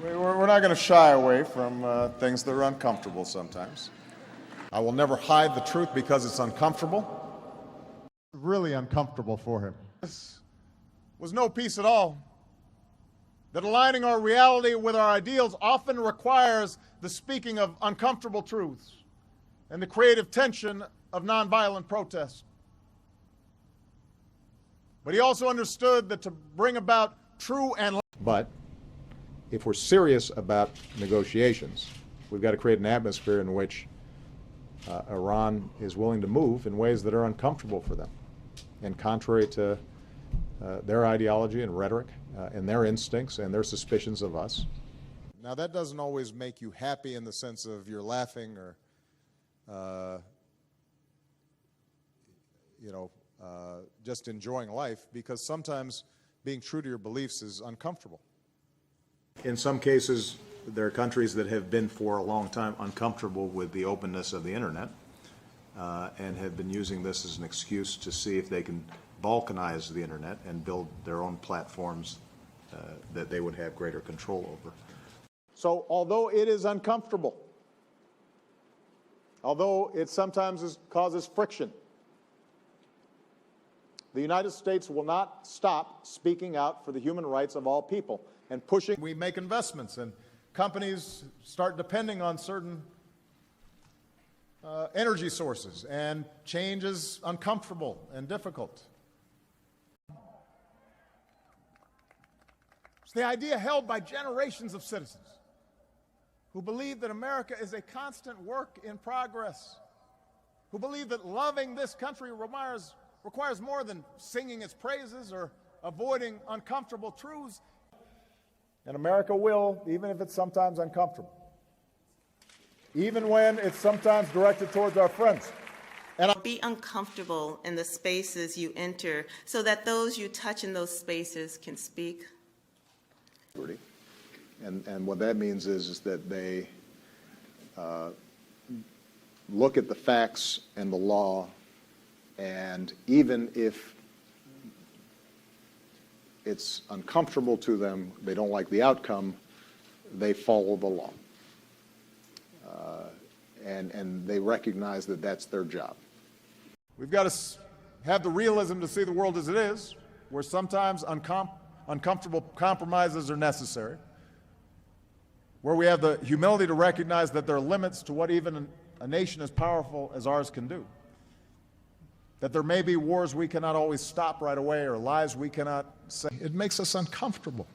we're not going to shy away from things that are uncomfortable sometimes. I will never hide the truth because it's uncomfortable. Really uncomfortable for him. This was no peace at all. That aligning our reality with our ideals often requires the speaking of uncomfortable truths and the creative tension of nonviolent protest. But he also understood that to bring about true and... But if we're serious about negotiations, we've got to create an atmosphere in which Iran is willing to move in ways that are uncomfortable for them and contrary to their ideology and rhetoric and their instincts and their suspicions of us. Now, that doesn't always make you happy in the sense of you're laughing or, just enjoying life, because sometimes being true to your beliefs is uncomfortable. In some cases, there are countries that have been for a long time uncomfortable with the openness of the internet and have been using this as an excuse to see if they can balkanize the internet and build their own platforms that they would have greater control over. So although it is uncomfortable, although it sometimes causes friction, the United States will not stop speaking out for the human rights of all people and pushing. We make investments and companies start depending on certain energy sources, and change is uncomfortable and difficult. It's the idea held by generations of citizens who believe that America is a constant work in progress, who believe that loving this country requires more than singing its praises or avoiding uncomfortable truths. And America will, even if it's sometimes uncomfortable, even when it's sometimes directed towards our friends. And be uncomfortable in the spaces you enter so that those you touch in those spaces can speak. And what that means is that they look at the facts and the law, and even if it's uncomfortable to them, they don't like the outcome, they follow the law. And they recognize that that's their job. We've got to have the realism to see the world as it is, where sometimes uncomfortable compromises are necessary, where we have the humility to recognize that there are limits to what even a nation as powerful as ours can do, that there may be wars we cannot always stop right away or lies we cannot say. It makes us uncomfortable.